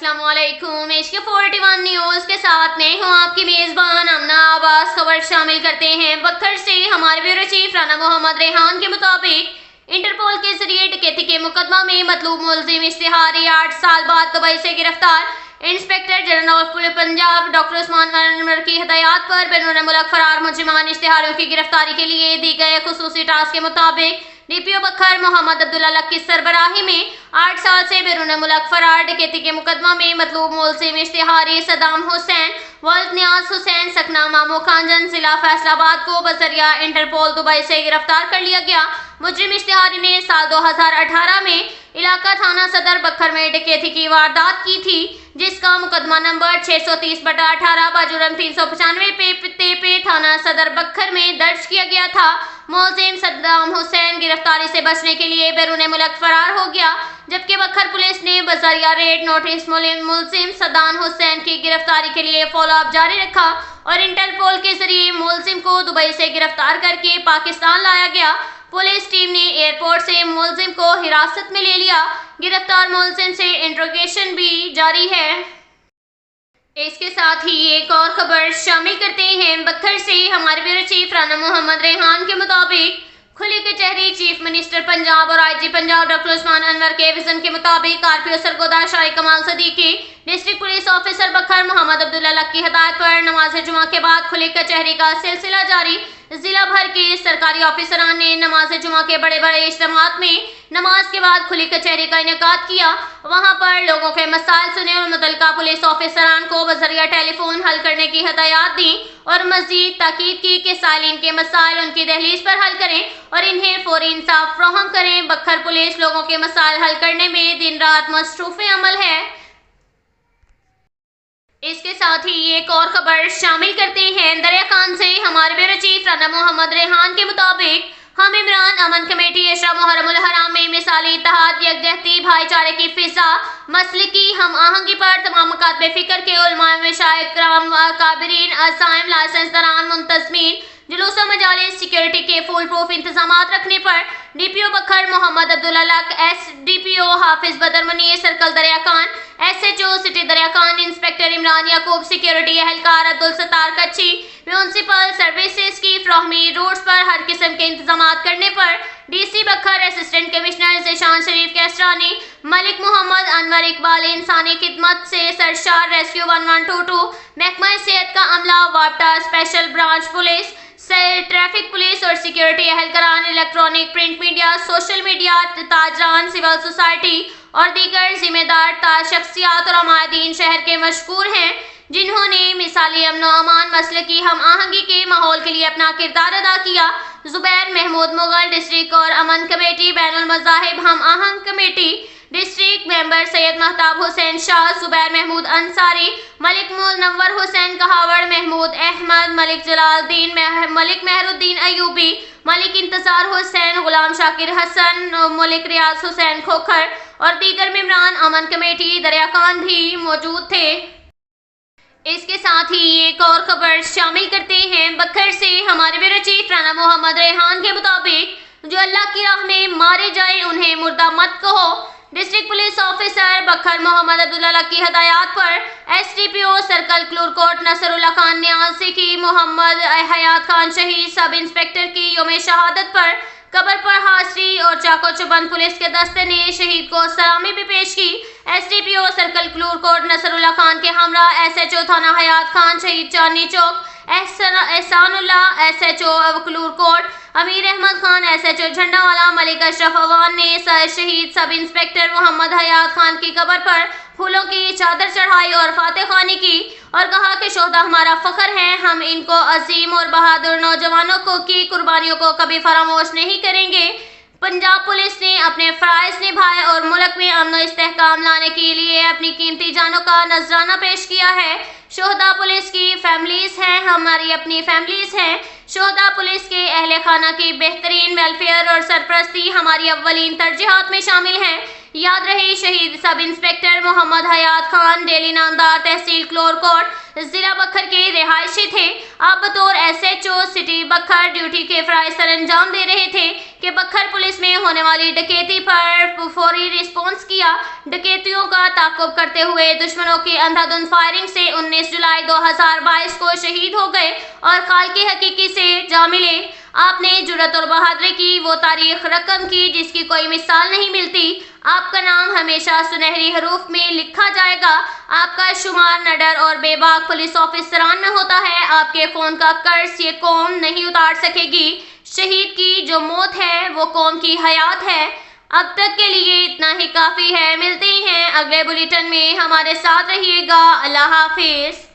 अस्सलाम वालेकुम। HK 41 news के साथ मैं हूँ आपकी मेज़बान अमना आवाज़। खबर शामिल करते हैं बखर से। हमारे ब्यूरो चीफ राना मोहम्मद रेहान के मुताबिक इंटरपोल के जरिए डकैती के मुकदमा में मतलूब मुलजिम इश्तिहारी 8 साल बाद दुबई से गिरफ्तार। Inspector general of police Punjab doctor Usman Anwar की हिदायत पर बैरून मुल्क फरार मुजरिमान इश्तिहारियों की गिरफ्तारी के लिए दी गए खुसूसी टास्क के मुताबिक DPO बखर मोहम्मद अब्दुल्ला लक की सरबराही में 8 साल से बैरून मुल्क फरार डकैती के मुकदमा में मतलूब मुलजिम इश्तिहारी सदाम हुसैन वल्द नियाज हुसैन सकना मामू खानजन जिला फैसलाबाद को बजरिया इंटरपोल दुबई से गिरफ्तार कर लिया गया। मुजरिम इश्तिहारी ने साल 2018 में इलाका थाना सदर बखर में डकैती की वारदात की थी, जिसका मुकदमा नंबर 630/18 बाजुर्म 395 पे थाना सदर बखर में दर्ज किया गया था। मुलजिम सद्दाम हुसैन गिरफ्तारी से बचने के लिए बैरून मुल्क फरार हो गया, जबकि बखर पुलिस ने बजरिया रेड नोटिस मुलजिम सद्दाम हुसैन की गिरफ्तारी के लिए फॉलोअप जारी रखा और इंटरपोल के जरिए मुलजिम को दुबई से गिरफ्तार करके पाकिस्तान लाया गया। पुलिस टीम ने एयरपोर्ट से मुलजिम को हिरासत में ले लिया। गिरफ्तार मुलजिम से इंट्रोगेशन भी जारी है। इसके साथ ही एक और खबर शामिल करते हैं बखर से। हमारे ब्यूरो चीफ राना मोहम्मद रेहान के मुताबिक खुली कचहरी चीफ मिनिस्टर पंजाब और IG पंजाब डॉक्टर उस्मान अनवर के विजन के मुताबिक RPO सरगोदा शाही कमाल सदीकी डिस्ट्रिक्ट पुलिस ऑफिसर बखर मोहम्मद अब्दुल्ला लक की हिदायत पर नमाज जुमा के बाद खुली कचहरी का सिलसिला जारी। जिला भर के सरकारी ऑफिसरान ने नमाज जुमा के बड़े बड़े इज्तिमात में नमाज के बाद खुली कचहरी का इनेकाद किया। वहां पर लोगों के मसाइल सुने और मुतल्लिका पुलिस ऑफिसरान को बजरिया टेलीफोन हल करने की हिदायत दी और मजीद ताकीद की कि सालीन के मसाइल उनकी दहलीज पर हल करें और इन्हें फौरी इंसाफ फराहम करें। बखर पुलिस लोगों के मसाइल हल करने में दिन रात मसरूफ अमल है। इसके साथ ही एक और खबर शामिल करते हैं दरिया खान से। हमारे ब्यूरो चीफ राना मोहम्मद रेहान के मुताबिक हम इमरान अमन कमेटी एशरा मुहर्रमुल हराम में मिसाली इत्तेहाद यकजहती भाईचारे की फिजा मसले की हम आहंगी पर तमाम मकातबे फिक्र के उलमा मशाइख किराम काबिरीन असाइम लाइसेंस दरान मुंतजमीन जुलूस मजालिस सिक्योरिटी के फुल प्रूफ इंतजाम रखने पर DPO बखर मोहम्मद अब्दुल्ला लक, SDPO हाफिज बदर मुनीर सर्कल दरिया खान, SHO सिटी दरिया खान, इंस्पेक्टर इमरान याकूब सिक्योरिटी एहलकार अब्दुल सत्तार कच्ची म्यूनसिपल सर्विसेज की फ्राहमी रोड्स पर हर किस्म के इंतजाम करने पर DC बखर असिस्टेंट कमिश्नर ज़ेशान शरीफ कैसरानी मलिक मोहम्मद अनवर इकबाल इंसानी खिदमत से सरशार रेस्क्यू 1122 महकमा सेहत का अमला वापटा special branch police traffic police और सिक्योरिटी एहलकारान electronic print media social media ताजरान सिविल सोसाइटी और दीगर जिम्मेदार शख्सियात और हमादीन शहर के मशहूर हैं, जिन्होंने मिसाली अमन अमान मसले की हम आहंगी के माहौल के लिए अपना किरदार अदा किया। जुबैर महमूद मुगल डिस्ट्रिक्ट और अमन कमेटी बैनुल मज़ाहिब हम आहंग committee district member Syed Mahtab Hussain Shah, Zubair Mahmood Ansari, Malik Munawwar Hussain Kahawar, Mahmood Ahmed, Malik Jalaluddin, Malik Mehruddin Ayubi, Malik Intezar Hussain, गुलाम शाकिर हसन, मलिक रियाज हुसैन खोखर और दीगर मेंबरान अमन कमेटी दरिया खान भी मौजूद थे। इसके साथ ही एक और खबर शामिल करते हैं बखर से। हमारे ब्यूरो चीफ राना मोहम्मद रेहान के मुताबिक जो अल्लाह की राह में मारे जाए उन्हें मुर्दा मत कहो। डिस्ट्रिक्ट पुलिस ऑफिसर बखर मोहम्मद अब्दुल्ला लक की हिदायत पर SDPO सर्कल क्लूरकोट नसरुल्लाह खान न्यासी की मोहम्मद हयात खान शहीद सब इंस्पेक्टर की यौम शहादत पर कब्र पर हाजिरी और चाको चुबंद पुलिस के दस्ते ने शहीद को सलामी भी पेश की। SDPO सर्कल क्लूरकोट नसरुल्लाह खान के हमरा SHO थाना हयात खान शहीद चांदनी चौक एहसानुल्लाह SHO क्लूरकोट अमीर अहमद खान SHO झंडावाला मलिक अशरफ अवान ने शहीद सब इंस्पेक्टर मोहम्मद हयात खान की कब्र पर फूलों की चादर चढ़ाई और फातह खानी की और कहा कि शोहदा हमारा फख्र है, हम इनको अजीम और बहादुर नौजवानों को की कुर्बानियों को कभी फरामोश नहीं करेंगे। पंजाब पुलिस ने अपने फ़राइज़ निभाए और मुल्क में अमन और इस्तेहकाम लाने के लिए अपनी कीमती जानों का नजराना पेश किया है। शोहदा पुलिस की फैमिलीज़ हैं, हमारी अपनी फैमिलीज़ हैं। शोहदा पुलिस के अहले खाना की बेहतरीन वेलफेयर और सरपरस्ती हमारी अव्वलीन तरजीहात में शामिल हैं। याद रहे शहीद सब इंस्पेक्टर मोहम्मद हयात खान डेली नामदार तहसील क्लोरकोट जिला बखर के रिहायशी थे। आप बतौर SHO सिटी बखर ड्यूटी के फ़राइज़ सर अंजाम दे रहे थे کہ بکھر پولیس میں ہونے والی ڈکیتی پر فوری ریسپانس کیا۔ ڈکیتیوں کا تعاقب کرتے ہوئے دشمنوں کی اندھادھند فائرنگ سے 19 جولائی 2022 کو شہید ہو گئے اور خالق حقیقی سے جا ملے۔ آپ نے جرأت اور بہادری کی وہ تاریخ رقم کی جس کی کوئی مثال نہیں ملتی۔ آپ کا نام ہمیشہ سنہری حروف میں لکھا جائے گا۔ آپ کا شمار نڈر اور بے باک پولیس آفیسران میں ہوتا ہے۔ آپ کے خون کا قرض یہ قوم نہیں اتار سکے گی۔ شہید کی جو موت ہے وہ قوم کی حیات ہے۔ اب تک کے لیے اتنا ہی کافی ہے۔ ملتے ہیں اگلے بلیٹن میں، ہمارے ساتھ رہیے گا۔ اللہ حافظ۔